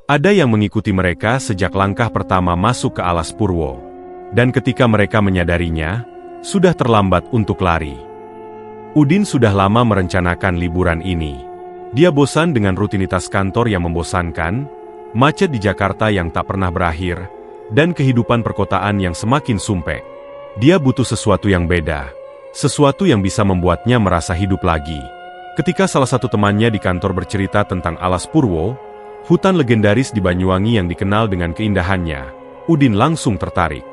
Ada yang mengikuti mereka sejak langkah pertama masuk ke alas Purwo. Dan ketika mereka menyadarinya, sudah terlambat untuk lari. Udin sudah lama merencanakan liburan ini. Dia bosan dengan rutinitas kantor yang membosankan, macet di Jakarta yang tak pernah berakhir, dan kehidupan perkotaan yang semakin sumpek. Dia butuh sesuatu yang beda, sesuatu yang bisa membuatnya merasa hidup lagi. Ketika salah satu temannya di kantor bercerita tentang alas Purwo, hutan legendaris di Banyuwangi yang dikenal dengan keindahannya, Udin langsung tertarik.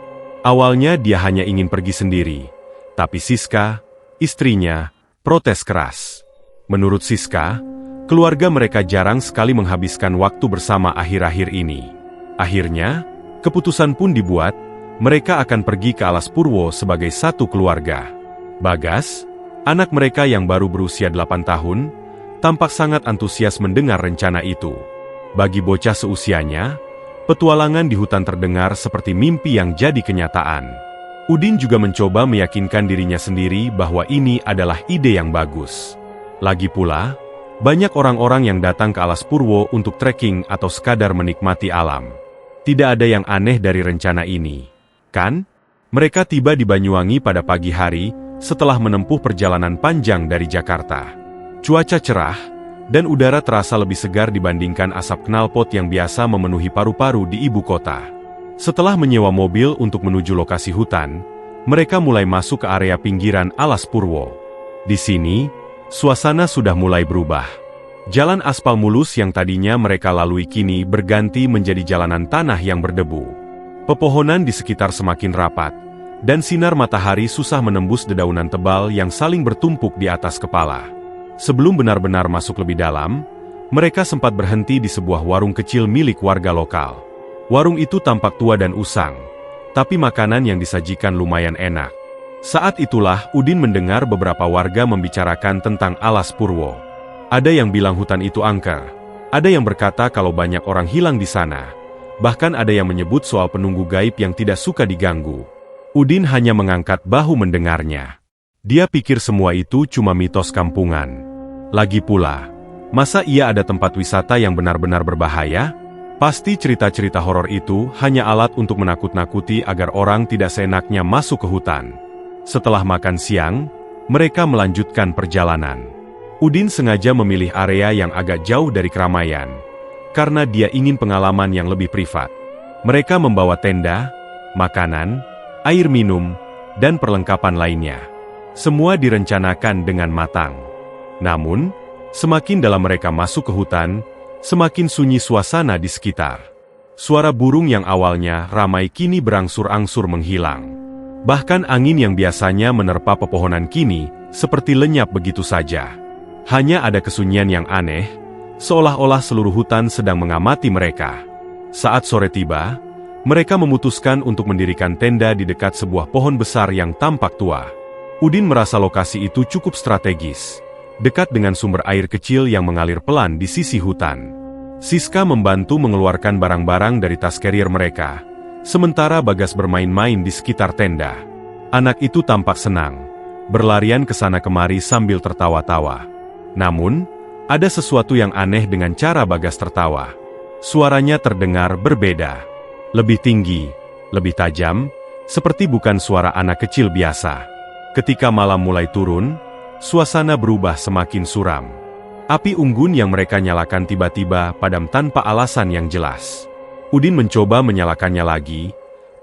Awalnya dia hanya ingin pergi sendiri, tapi Siska, istrinya, protes keras. Menurut Siska, keluarga mereka jarang sekali menghabiskan waktu bersama akhir-akhir ini. Akhirnya, keputusan pun dibuat, mereka akan pergi ke alas Purwo sebagai satu keluarga. Bagas, anak mereka yang baru berusia 8 tahun, tampak sangat antusias mendengar rencana itu. Bagi bocah seusianya, petualangan di hutan terdengar seperti mimpi yang jadi kenyataan. Udin juga mencoba meyakinkan dirinya sendiri bahwa ini adalah ide yang bagus. Lagi pula, banyak orang-orang yang datang ke alas Purwo untuk trekking atau sekadar menikmati alam. Tidak ada yang aneh dari rencana ini, kan? Mereka tiba di Banyuwangi pada pagi hari setelah menempuh perjalanan panjang dari Jakarta. Cuaca cerah, dan udara terasa lebih segar dibandingkan asap knalpot yang biasa memenuhi paru-paru di ibu kota. Setelah menyewa mobil untuk menuju lokasi hutan, mereka mulai masuk ke area pinggiran alas Purwo. Di sini, suasana sudah mulai berubah. Jalan aspal mulus yang tadinya mereka lalui kini berganti menjadi jalanan tanah yang berdebu. Pepohonan di sekitar semakin rapat, dan sinar matahari susah menembus dedaunan tebal yang saling bertumpuk di atas kepala. Sebelum benar-benar masuk lebih dalam, mereka sempat berhenti di sebuah warung kecil milik warga lokal. Warung itu tampak tua dan usang, tapi makanan yang disajikan lumayan enak. Saat itulah Udin mendengar beberapa warga membicarakan tentang alas Purwo. Ada yang bilang hutan itu angker, ada yang berkata kalau banyak orang hilang di sana, bahkan ada yang menyebut soal penunggu gaib yang tidak suka diganggu. Udin hanya mengangkat bahu mendengarnya. Dia pikir semua itu cuma mitos kampungan. Lagi pula, masa iya ada tempat wisata yang benar-benar berbahaya? Pasti cerita-cerita horor itu hanya alat untuk menakut-nakuti agar orang tidak seenaknya masuk ke hutan. Setelah makan siang, mereka melanjutkan perjalanan. Udin sengaja memilih area yang agak jauh dari keramaian, karena dia ingin pengalaman yang lebih privat. Mereka membawa tenda, makanan, air minum, dan perlengkapan lainnya. Semua direncanakan dengan matang. Namun, semakin dalam mereka masuk ke hutan, semakin sunyi suasana di sekitar. Suara burung yang awalnya ramai kini berangsur-angsur menghilang. Bahkan angin yang biasanya menerpa pepohonan kini, seperti lenyap begitu saja. Hanya ada kesunyian yang aneh, seolah-olah seluruh hutan sedang mengamati mereka. Saat sore tiba, mereka memutuskan untuk mendirikan tenda di dekat sebuah pohon besar yang tampak tua. Udin merasa lokasi itu cukup strategis, dekat dengan sumber air kecil yang mengalir pelan di sisi hutan. Siska membantu mengeluarkan barang-barang dari tas carrier mereka, sementara Bagas bermain-main di sekitar tenda. Anak itu tampak senang, berlarian ke sana kemari sambil tertawa-tawa. Namun, ada sesuatu yang aneh dengan cara Bagas tertawa. Suaranya terdengar berbeda. Lebih tinggi, lebih tajam, seperti bukan suara anak kecil biasa. Ketika malam mulai turun, suasana berubah semakin suram. Api unggun yang mereka nyalakan tiba-tiba padam tanpa alasan yang jelas. Udin mencoba menyalakannya lagi,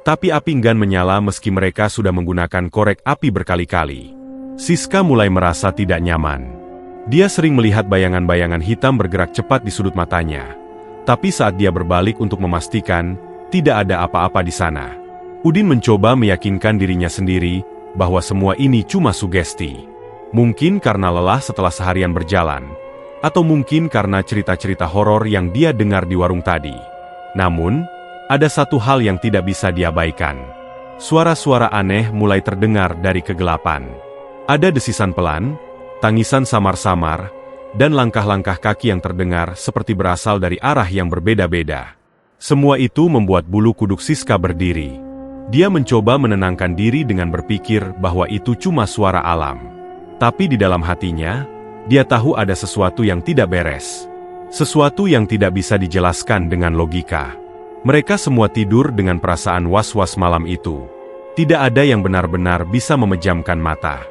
tapi api enggan menyala meski mereka sudah menggunakan korek api berkali-kali. Siska mulai merasa tidak nyaman. Dia sering melihat bayangan-bayangan hitam bergerak cepat di sudut matanya. Tapi saat dia berbalik untuk memastikan, tidak ada apa-apa di sana. Udin mencoba meyakinkan dirinya sendiri bahwa semua ini cuma sugesti. Mungkin karena lelah setelah seharian berjalan, atau mungkin karena cerita-cerita horor yang dia dengar di warung tadi. Namun, ada satu hal yang tidak bisa diabaikan. Suara-suara aneh mulai terdengar dari kegelapan. Ada desisan pelan, tangisan samar-samar, dan langkah-langkah kaki yang terdengar seperti berasal dari arah yang berbeda-beda. Semua itu membuat bulu kuduk Siska berdiri. Dia mencoba menenangkan diri dengan berpikir bahwa itu cuma suara alam. Tapi di dalam hatinya, dia tahu ada sesuatu yang tidak beres. Sesuatu yang tidak bisa dijelaskan dengan logika. Mereka semua tidur dengan perasaan was-was malam itu. Tidak ada yang benar-benar bisa memejamkan mata.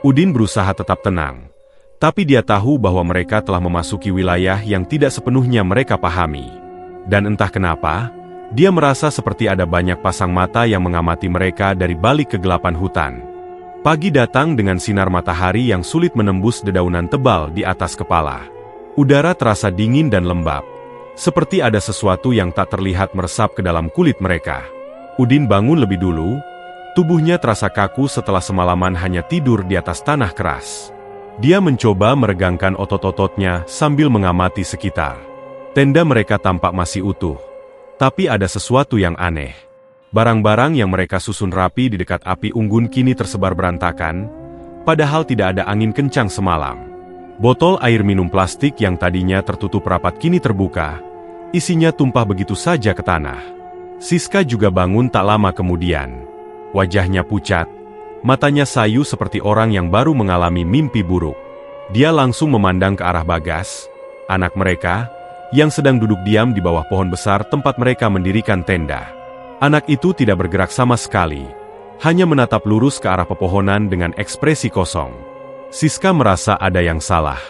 Udin berusaha tetap tenang. Tapi dia tahu bahwa mereka telah memasuki wilayah yang tidak sepenuhnya mereka pahami. Dan entah kenapa, dia merasa seperti ada banyak pasang mata yang mengamati mereka dari balik kegelapan hutan. Pagi datang dengan sinar matahari yang sulit menembus dedaunan tebal di atas kepala. Udara terasa dingin dan lembab, seperti ada sesuatu yang tak terlihat meresap ke dalam kulit mereka. Udin bangun lebih dulu, tubuhnya terasa kaku setelah semalaman hanya tidur di atas tanah keras. Dia mencoba meregangkan otot-ototnya sambil mengamati sekitar. Tenda mereka tampak masih utuh, tapi ada sesuatu yang aneh. Barang-barang yang mereka susun rapi di dekat api unggun kini tersebar berantakan, padahal tidak ada angin kencang semalam. Botol air minum plastik yang tadinya tertutup rapat kini terbuka, isinya tumpah begitu saja ke tanah. Siska juga bangun tak lama kemudian. Wajahnya pucat, matanya sayu seperti orang yang baru mengalami mimpi buruk. Dia langsung memandang ke arah Bagas, anak mereka, yang sedang duduk diam di bawah pohon besar tempat mereka mendirikan tenda. Anak itu tidak bergerak sama sekali, hanya menatap lurus ke arah pepohonan dengan ekspresi kosong. Siska merasa ada yang salah.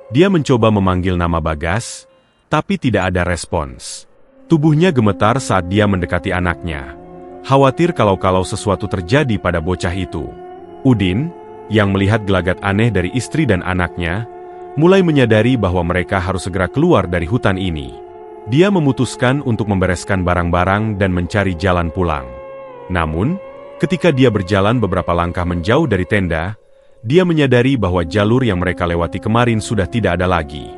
Dia mencoba memanggil nama Bagas, tapi tidak ada respons. Tubuhnya gemetar saat dia mendekati anaknya, khawatir kalau sesuatu terjadi pada bocah itu. Udin, yang melihat gelagat aneh dari istri dan anaknya, mulai menyadari bahwa mereka harus segera keluar dari hutan ini. Dia memutuskan untuk membereskan barang-barang dan mencari jalan pulang. Namun, ketika dia berjalan beberapa langkah menjauh dari tenda, dia menyadari bahwa jalur yang mereka lewati kemarin sudah tidak ada lagi.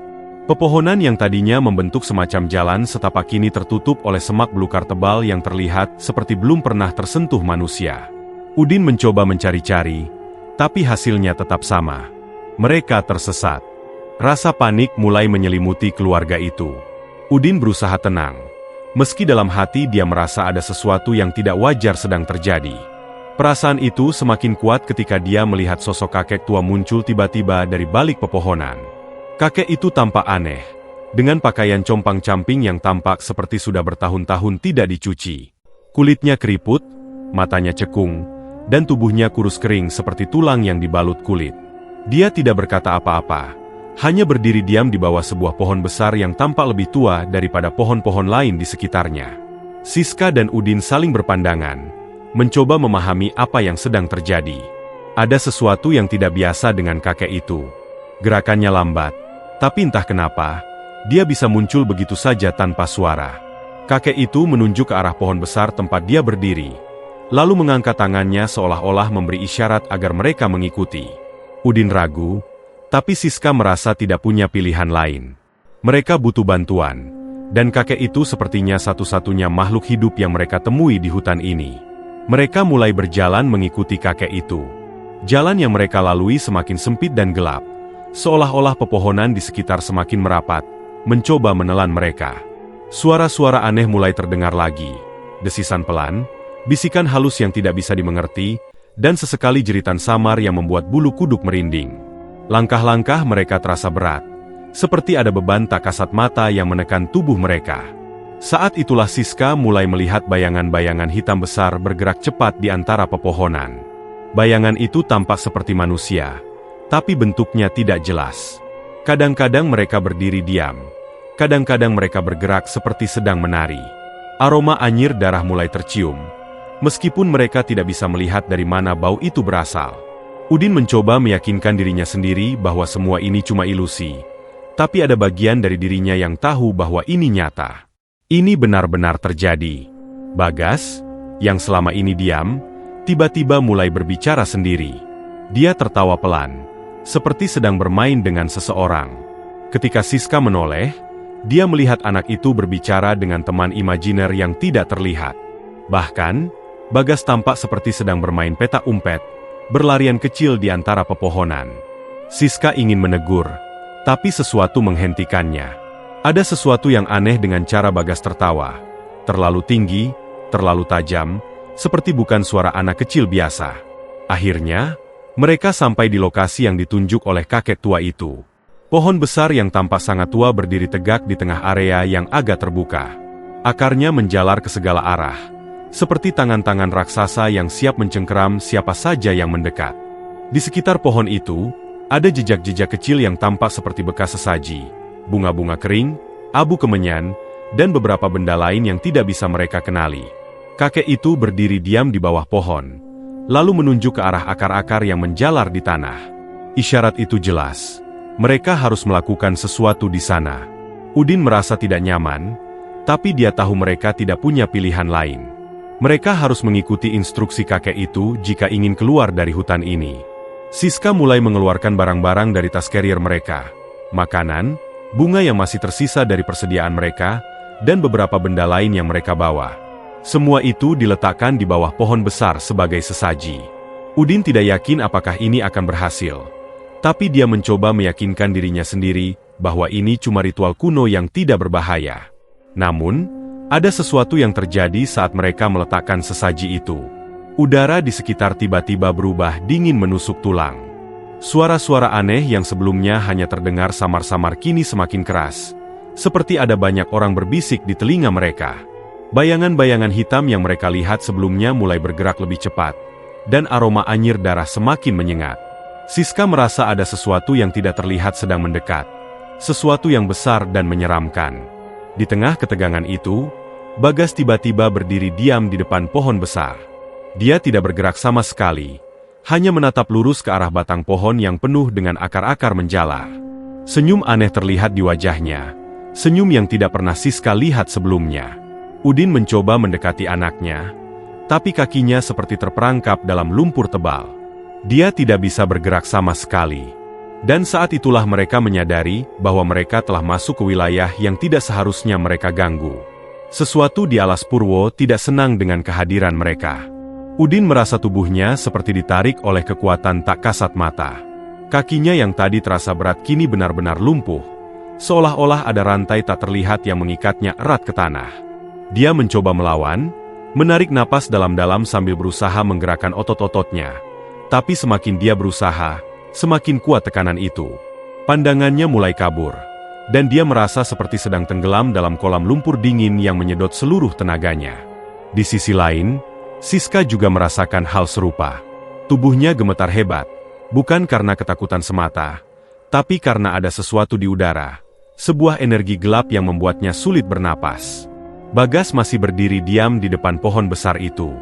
Pepohonan yang tadinya membentuk semacam jalan setapak kini tertutup oleh semak belukar tebal yang terlihat seperti belum pernah tersentuh manusia. Udin mencoba mencari-cari, tapi hasilnya tetap sama. Mereka tersesat. Rasa panik mulai menyelimuti keluarga itu. Udin berusaha tenang, meski dalam hati dia merasa ada sesuatu yang tidak wajar sedang terjadi. Perasaan itu semakin kuat ketika dia melihat sosok kakek tua muncul tiba-tiba dari balik pepohonan. Kakek itu tampak aneh, dengan pakaian compang-camping yang tampak seperti sudah bertahun-tahun tidak dicuci. Kulitnya keriput, matanya cekung, dan tubuhnya kurus kering seperti tulang yang dibalut kulit. Dia tidak berkata apa-apa, hanya berdiri diam di bawah sebuah pohon besar yang tampak lebih tua daripada pohon-pohon lain di sekitarnya. Siska dan Udin saling berpandangan, mencoba memahami apa yang sedang terjadi. Ada sesuatu yang tidak biasa dengan kakek itu. Gerakannya lambat, tapi entah kenapa, dia bisa muncul begitu saja tanpa suara. Kakek itu menunjuk ke arah pohon besar tempat dia berdiri, lalu mengangkat tangannya seolah-olah memberi isyarat agar mereka mengikuti. Udin ragu, tapi Siska merasa tidak punya pilihan lain. Mereka butuh bantuan, dan kakek itu sepertinya satu-satunya makhluk hidup yang mereka temui di hutan ini. Mereka mulai berjalan mengikuti kakek itu. Jalan yang mereka lalui semakin sempit dan gelap, seolah-olah pepohonan di sekitar semakin merapat, mencoba menelan mereka. Suara-suara aneh mulai terdengar lagi, desisan pelan, bisikan halus yang tidak bisa dimengerti, dan sesekali jeritan samar yang membuat bulu kuduk merinding. Langkah-langkah mereka terasa berat, seperti ada beban tak kasat mata yang menekan tubuh mereka. Saat itulah Siska mulai melihat bayangan-bayangan hitam besar bergerak cepat di antara pepohonan. Bayangan itu tampak seperti manusia, tapi bentuknya tidak jelas. Kadang-kadang mereka berdiri diam, kadang-kadang mereka bergerak seperti sedang menari. Aroma anyir darah mulai tercium, meskipun mereka tidak bisa melihat dari mana bau itu berasal. Udin mencoba meyakinkan dirinya sendiri bahwa semua ini cuma ilusi, tapi ada bagian dari dirinya yang tahu bahwa ini nyata. Ini benar-benar terjadi. Bagas, yang selama ini diam, tiba-tiba mulai berbicara sendiri. Dia tertawa pelan, seperti sedang bermain dengan seseorang. Ketika Siska menoleh, dia melihat anak itu berbicara dengan teman imajiner yang tidak terlihat. Bahkan, Bagas tampak seperti sedang bermain petak umpet, berlarian kecil di antara pepohonan. Siska ingin menegur, tapi sesuatu menghentikannya. Ada sesuatu yang aneh dengan cara Bagas tertawa. Terlalu tinggi, terlalu tajam, seperti bukan suara anak kecil biasa. Akhirnya, mereka sampai di lokasi yang ditunjuk oleh kakek tua itu. Pohon besar yang tampak sangat tua berdiri tegak di tengah area yang agak terbuka. Akarnya menjalar ke segala arah, seperti tangan-tangan raksasa yang siap mencengkeram siapa saja yang mendekat. Di sekitar pohon itu, ada jejak-jejak kecil yang tampak seperti bekas sesaji, bunga-bunga kering, abu kemenyan, dan beberapa benda lain yang tidak bisa mereka kenali. Kakek itu berdiri diam di bawah pohon, lalu menunjuk ke arah akar-akar yang menjalar di tanah. Isyarat itu jelas. Mereka harus melakukan sesuatu di sana. Udin merasa tidak nyaman, tapi dia tahu mereka tidak punya pilihan lain. Mereka harus mengikuti instruksi kakek itu jika ingin keluar dari hutan ini. Siska mulai mengeluarkan barang-barang dari tas carrier mereka. Makanan, bunga yang masih tersisa dari persediaan mereka, dan beberapa benda lain yang mereka bawa. Semua itu diletakkan di bawah pohon besar sebagai sesaji. Udin tidak yakin apakah ini akan berhasil. Tapi dia mencoba meyakinkan dirinya sendiri bahwa ini cuma ritual kuno yang tidak berbahaya. Namun, ada sesuatu yang terjadi saat mereka meletakkan sesaji itu. Udara di sekitar tiba-tiba berubah dingin menusuk tulang. Suara-suara aneh yang sebelumnya hanya terdengar samar-samar kini semakin keras. Seperti ada banyak orang berbisik di telinga mereka. Bayangan-bayangan hitam yang mereka lihat sebelumnya mulai bergerak lebih cepat. Dan aroma anyir darah semakin menyengat. Siska merasa ada sesuatu yang tidak terlihat sedang mendekat. Sesuatu yang besar dan menyeramkan. Di tengah ketegangan itu, Bagas tiba-tiba berdiri diam di depan pohon besar. Dia tidak bergerak sama sekali, hanya menatap lurus ke arah batang pohon yang penuh dengan akar-akar menjalar. Senyum aneh terlihat di wajahnya, senyum yang tidak pernah Siska lihat sebelumnya. Udin mencoba mendekati anaknya, tapi kakinya seperti terperangkap dalam lumpur tebal. Dia tidak bisa bergerak sama sekali. Dan saat itulah mereka menyadari bahwa mereka telah masuk ke wilayah yang tidak seharusnya mereka ganggu. Sesuatu di alas Purwo tidak senang dengan kehadiran mereka. Udin merasa tubuhnya seperti ditarik oleh kekuatan tak kasat mata. Kakinya yang tadi terasa berat kini benar-benar lumpuh, seolah-olah ada rantai tak terlihat yang mengikatnya erat ke tanah. Dia mencoba melawan, menarik napas dalam-dalam sambil berusaha menggerakkan otot-ototnya. Tapi semakin dia berusaha, semakin kuat tekanan itu. Pandangannya mulai kabur, dan dia merasa seperti sedang tenggelam dalam kolam lumpur dingin yang menyedot seluruh tenaganya. Di sisi lain, Siska juga merasakan hal serupa. Tubuhnya gemetar hebat, bukan karena ketakutan semata, tapi karena ada sesuatu di udara, sebuah energi gelap yang membuatnya sulit bernapas. Bagas masih berdiri diam di depan pohon besar itu.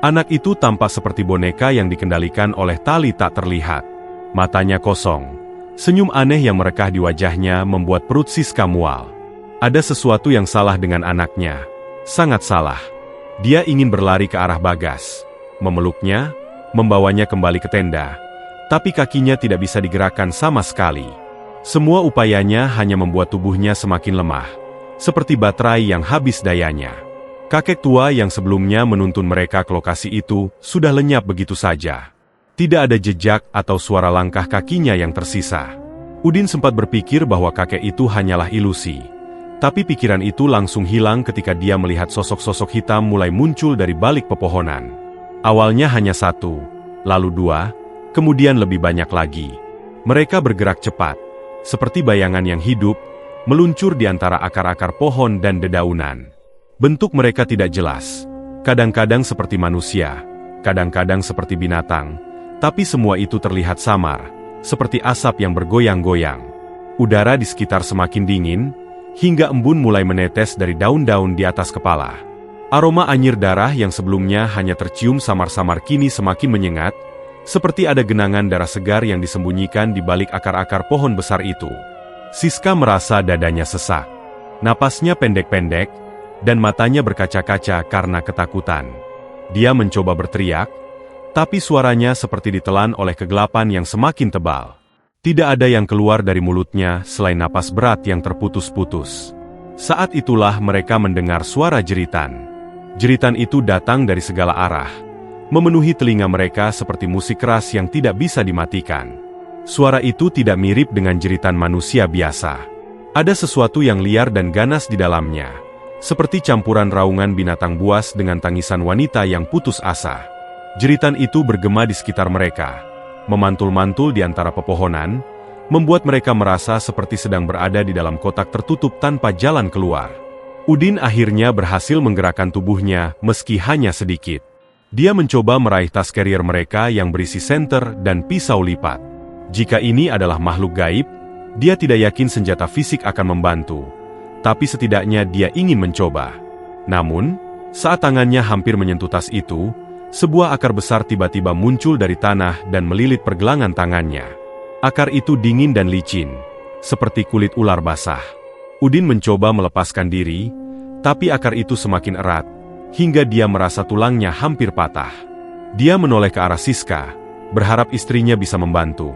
Anak itu tampak seperti boneka yang dikendalikan oleh tali tak terlihat. Matanya kosong. Senyum aneh yang merekah di wajahnya membuat perut Siska mual. Ada sesuatu yang salah dengan anaknya. Sangat salah. Dia ingin berlari ke arah Bagas, memeluknya, membawanya kembali ke tenda. Tapi kakinya tidak bisa digerakkan sama sekali. Semua upayanya hanya membuat tubuhnya semakin lemah, seperti baterai yang habis dayanya. Kakek tua yang sebelumnya menuntun mereka ke lokasi itu sudah lenyap begitu saja. Tidak ada jejak atau suara langkah kakinya yang tersisa. Udin sempat berpikir bahwa kakek itu hanyalah ilusi. Tapi pikiran itu langsung hilang ketika dia melihat sosok-sosok hitam mulai muncul dari balik pepohonan. Awalnya hanya satu, lalu dua, kemudian lebih banyak lagi. Mereka bergerak cepat, seperti bayangan yang hidup, meluncur di antara akar-akar pohon dan dedaunan. Bentuk mereka tidak jelas, kadang-kadang seperti manusia, kadang-kadang seperti binatang, tapi semua itu terlihat samar, seperti asap yang bergoyang-goyang. Udara di sekitar semakin dingin, hingga embun mulai menetes dari daun-daun di atas kepala. Aroma anyir darah yang sebelumnya hanya tercium samar-samar kini semakin menyengat, seperti ada genangan darah segar yang disembunyikan di balik akar-akar pohon besar itu. Siska merasa dadanya sesak. Napasnya pendek-pendek, dan matanya berkaca-kaca karena ketakutan. Dia mencoba berteriak, tapi suaranya seperti ditelan oleh kegelapan yang semakin tebal. Tidak ada yang keluar dari mulutnya selain napas berat yang terputus-putus. Saat itulah mereka mendengar suara jeritan. Jeritan itu datang dari segala arah, memenuhi telinga mereka seperti musik keras yang tidak bisa dimatikan. Suara itu tidak mirip dengan jeritan manusia biasa. Ada sesuatu yang liar dan ganas di dalamnya, seperti campuran raungan binatang buas dengan tangisan wanita yang putus asa. Jeritan itu bergema di sekitar mereka, memantul-mantul di antara pepohonan, membuat mereka merasa seperti sedang berada di dalam kotak tertutup tanpa jalan keluar. Udin akhirnya berhasil menggerakkan tubuhnya meski hanya sedikit. Dia mencoba meraih tas carrier mereka yang berisi senter dan pisau lipat. Jika ini adalah makhluk gaib, dia tidak yakin senjata fisik akan membantu. Tapi setidaknya dia ingin mencoba. Namun, saat tangannya hampir menyentuh tas itu, sebuah akar besar tiba-tiba muncul dari tanah dan melilit pergelangan tangannya. Akar itu dingin dan licin, seperti kulit ular basah. Udin mencoba melepaskan diri, tapi akar itu semakin erat, hingga dia merasa tulangnya hampir patah. Dia menoleh ke arah Siska, berharap istrinya bisa membantu.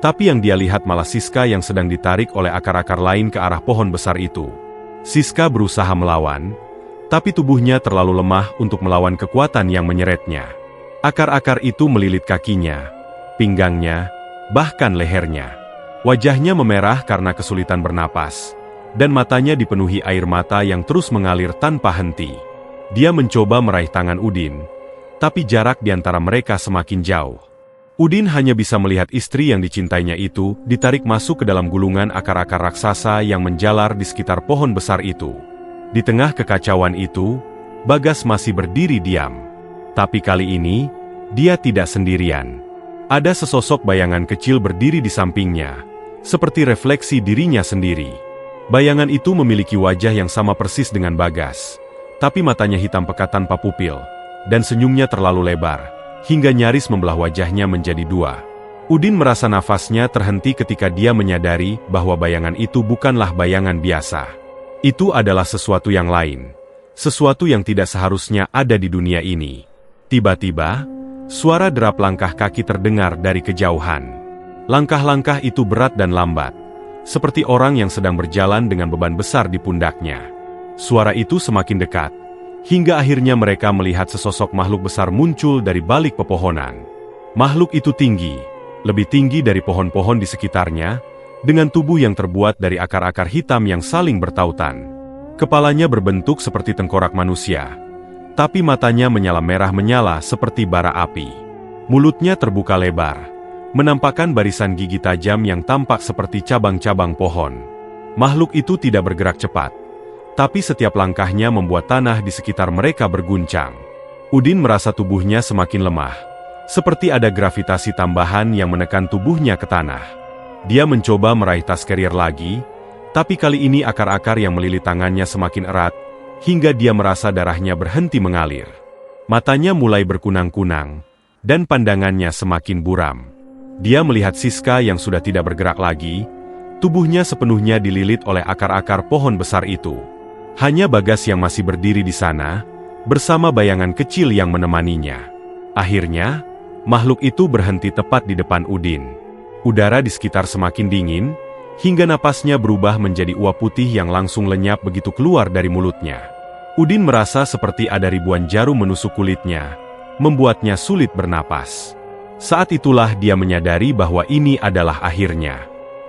Tapi yang dia lihat malah Siska yang sedang ditarik oleh akar-akar lain ke arah pohon besar itu. Siska berusaha melawan, tapi tubuhnya terlalu lemah untuk melawan kekuatan yang menyeretnya. Akar-akar itu melilit kakinya, pinggangnya, bahkan lehernya. Wajahnya memerah karena kesulitan bernapas, dan matanya dipenuhi air mata yang terus mengalir tanpa henti. Dia mencoba meraih tangan Udin, tapi jarak di antara mereka semakin jauh. Udin hanya bisa melihat istri yang dicintainya itu ditarik masuk ke dalam gulungan akar-akar raksasa yang menjalar di sekitar pohon besar itu. Di tengah kekacauan itu, Bagas masih berdiri diam. Tapi kali ini, dia tidak sendirian. Ada sesosok bayangan kecil berdiri di sampingnya, seperti refleksi dirinya sendiri. Bayangan itu memiliki wajah yang sama persis dengan Bagas, tapi matanya hitam pekat tanpa pupil, dan senyumnya terlalu lebar, hingga nyaris membelah wajahnya menjadi dua. Udin merasa nafasnya terhenti ketika dia menyadari bahwa bayangan itu bukanlah bayangan biasa. Itu adalah sesuatu yang lain, sesuatu yang tidak seharusnya ada di dunia ini. Tiba-tiba, suara derap langkah kaki terdengar dari kejauhan. Langkah-langkah itu berat dan lambat, seperti orang yang sedang berjalan dengan beban besar di pundaknya. Suara itu semakin dekat, hingga akhirnya mereka melihat sesosok makhluk besar muncul dari balik pepohonan. Makhluk itu tinggi, lebih tinggi dari pohon-pohon di sekitarnya, dengan tubuh yang terbuat dari akar-akar hitam yang saling bertautan. Kepalanya berbentuk seperti tengkorak manusia, tapi matanya menyala seperti bara api. Mulutnya terbuka lebar, menampakkan barisan gigi tajam yang tampak seperti cabang-cabang pohon. Makhluk itu tidak bergerak cepat, tapi setiap langkahnya membuat tanah di sekitar mereka berguncang. Udin merasa tubuhnya semakin lemah, seperti ada gravitasi tambahan yang menekan tubuhnya ke tanah. Dia mencoba meraih tas carrier lagi, tapi kali ini akar-akar yang melilit tangannya semakin erat, hingga dia merasa darahnya berhenti mengalir. Matanya mulai berkunang-kunang, dan pandangannya semakin buram. Dia melihat Siska yang sudah tidak bergerak lagi, tubuhnya sepenuhnya dililit oleh akar-akar pohon besar itu. Hanya Bagas yang masih berdiri di sana, bersama bayangan kecil yang menemaninya. Akhirnya, makhluk itu berhenti tepat di depan Udin. Udara di sekitar semakin dingin, hingga napasnya berubah menjadi uap putih yang langsung lenyap begitu keluar dari mulutnya. Udin merasa seperti ada ribuan jarum menusuk kulitnya, membuatnya sulit bernapas. Saat itulah dia menyadari bahwa ini adalah akhirnya.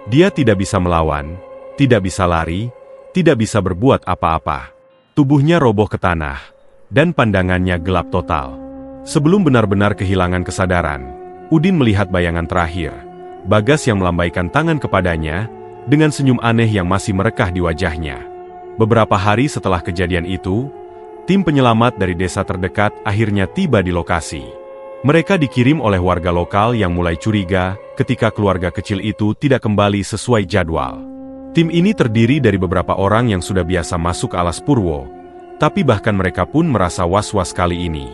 Dia tidak bisa melawan, tidak bisa lari, tidak bisa berbuat apa-apa. Tubuhnya roboh ke tanah, dan pandangannya gelap total. Sebelum benar-benar kehilangan kesadaran, Udin melihat bayangan terakhir, Bagas yang melambaikan tangan kepadanya, dengan senyum aneh yang masih merekah di wajahnya. Beberapa hari setelah kejadian itu, tim penyelamat dari desa terdekat akhirnya tiba di lokasi. Mereka dikirim oleh warga lokal yang mulai curiga ketika keluarga kecil itu tidak kembali sesuai jadwal. Tim ini terdiri dari beberapa orang yang sudah biasa masuk ke alas Purwo, tapi bahkan mereka pun merasa was-was kali ini.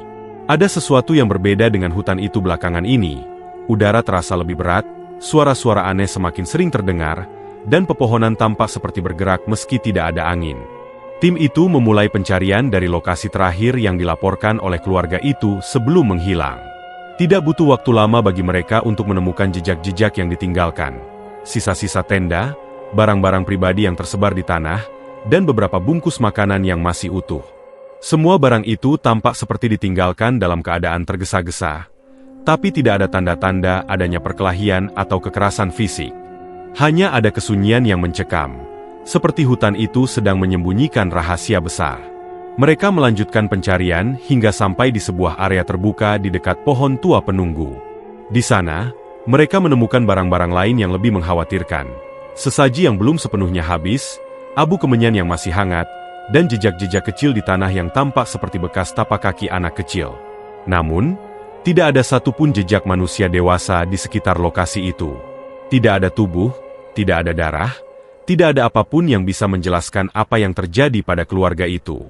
Ada sesuatu yang berbeda dengan hutan itu belakangan ini. Udara terasa lebih berat, suara-suara aneh semakin sering terdengar, dan pepohonan tampak seperti bergerak meski tidak ada angin. Tim itu memulai pencarian dari lokasi terakhir yang dilaporkan oleh keluarga itu sebelum menghilang. Tidak butuh waktu lama bagi mereka untuk menemukan jejak-jejak yang ditinggalkan. Sisa-sisa tenda, barang-barang pribadi yang tersebar di tanah, dan beberapa bungkus makanan yang masih utuh. Semua barang itu tampak seperti ditinggalkan dalam keadaan tergesa-gesa, tapi tidak ada tanda-tanda adanya perkelahian atau kekerasan fisik. Hanya ada kesunyian yang mencekam, seperti hutan itu sedang menyembunyikan rahasia besar. Mereka melanjutkan pencarian hingga sampai di sebuah area terbuka di dekat pohon tua penunggu. Di sana, mereka menemukan barang-barang lain yang lebih mengkhawatirkan. Sesaji yang belum sepenuhnya habis, abu kemenyan yang masih hangat, dan jejak-jejak kecil di tanah yang tampak seperti bekas tapak kaki anak kecil. Namun, tidak ada satupun jejak manusia dewasa di sekitar lokasi itu. Tidak ada tubuh, tidak ada darah, tidak ada apapun yang bisa menjelaskan apa yang terjadi pada keluarga itu.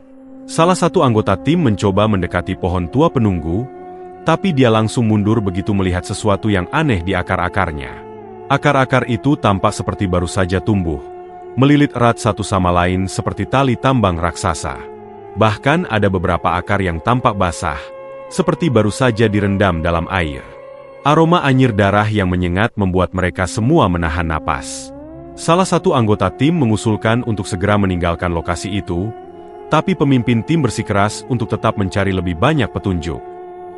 Salah satu anggota tim mencoba mendekati pohon tua penunggu, tapi dia langsung mundur begitu melihat sesuatu yang aneh di akar-akarnya. Akar-akar itu tampak seperti baru saja tumbuh, melilit erat satu sama lain seperti tali tambang raksasa. Bahkan ada beberapa akar yang tampak basah, seperti baru saja direndam dalam air. Aroma anyir darah yang menyengat membuat mereka semua menahan napas. Salah satu anggota tim mengusulkan untuk segera meninggalkan lokasi itu, tapi pemimpin tim bersikeras untuk tetap mencari lebih banyak petunjuk.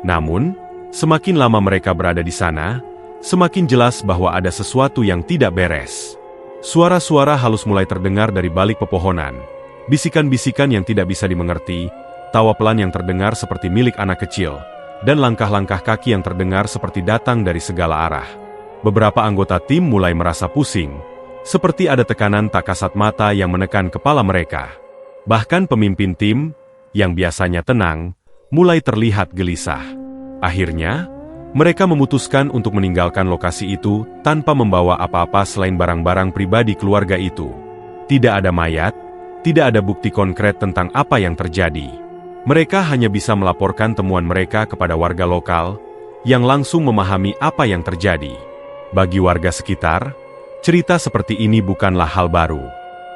Namun, semakin lama mereka berada di sana, semakin jelas bahwa ada sesuatu yang tidak beres. Suara-suara halus mulai terdengar dari balik pepohonan. Bisikan-bisikan yang tidak bisa dimengerti, tawa pelan yang terdengar seperti milik anak kecil, dan langkah-langkah kaki yang terdengar seperti datang dari segala arah. Beberapa anggota tim mulai merasa pusing, seperti ada tekanan tak kasat mata yang menekan kepala mereka. Bahkan pemimpin tim, yang biasanya tenang, mulai terlihat gelisah. Akhirnya, mereka memutuskan untuk meninggalkan lokasi itu tanpa membawa apa-apa selain barang-barang pribadi keluarga itu. Tidak ada mayat, tidak ada bukti konkret tentang apa yang terjadi. Mereka hanya bisa melaporkan temuan mereka kepada warga lokal, yang langsung memahami apa yang terjadi. Bagi warga sekitar, cerita seperti ini bukanlah hal baru.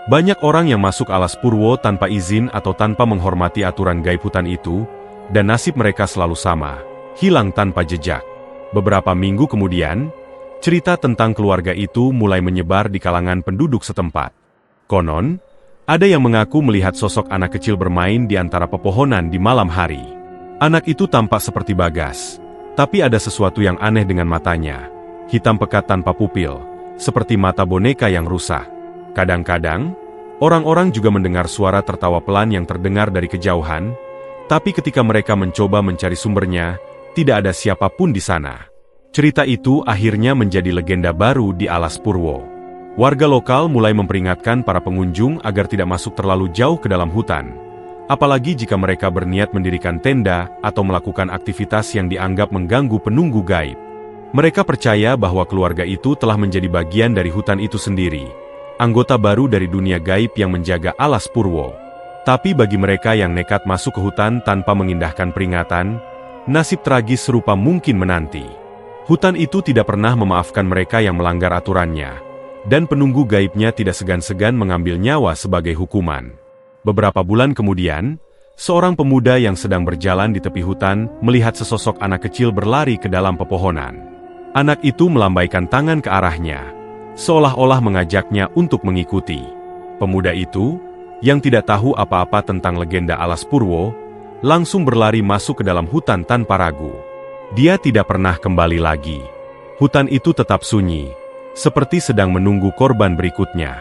Banyak orang yang masuk alas Purwo tanpa izin atau tanpa menghormati aturan gaib hutan itu, dan nasib mereka selalu sama. Hilang tanpa jejak. Beberapa minggu kemudian, cerita tentang keluarga itu mulai menyebar di kalangan penduduk setempat. Konon, ada yang mengaku melihat sosok anak kecil bermain di antara pepohonan di malam hari. Anak itu tampak seperti Bagas, tapi ada sesuatu yang aneh dengan matanya. Hitam pekat tanpa pupil, seperti mata boneka yang rusak. Kadang-kadang, orang-orang juga mendengar suara tertawa pelan yang terdengar dari kejauhan, tapi ketika mereka mencoba mencari sumbernya, tidak ada siapapun di sana. Cerita itu akhirnya menjadi legenda baru di alas Purwo. Warga lokal mulai memperingatkan para pengunjung agar tidak masuk terlalu jauh ke dalam hutan, apalagi jika mereka berniat mendirikan tenda atau melakukan aktivitas yang dianggap mengganggu penunggu gaib. Mereka percaya bahwa keluarga itu telah menjadi bagian dari hutan itu sendiri, anggota baru dari dunia gaib yang menjaga alas Purwo. Tapi bagi mereka yang nekat masuk ke hutan tanpa mengindahkan peringatan, nasib tragis serupa mungkin menanti. Hutan itu tidak pernah memaafkan mereka yang melanggar aturannya, dan penunggu gaibnya tidak segan-segan mengambil nyawa sebagai hukuman. Beberapa bulan kemudian, seorang pemuda yang sedang berjalan di tepi hutan melihat sesosok anak kecil berlari ke dalam pepohonan. Anak itu melambaikan tangan ke arahnya, seolah-olah mengajaknya untuk mengikuti. Pemuda itu, yang tidak tahu apa-apa tentang legenda alas Purwo, langsung berlari masuk ke dalam hutan tanpa ragu. Dia tidak pernah kembali lagi. Hutan itu tetap sunyi, seperti sedang menunggu korban berikutnya.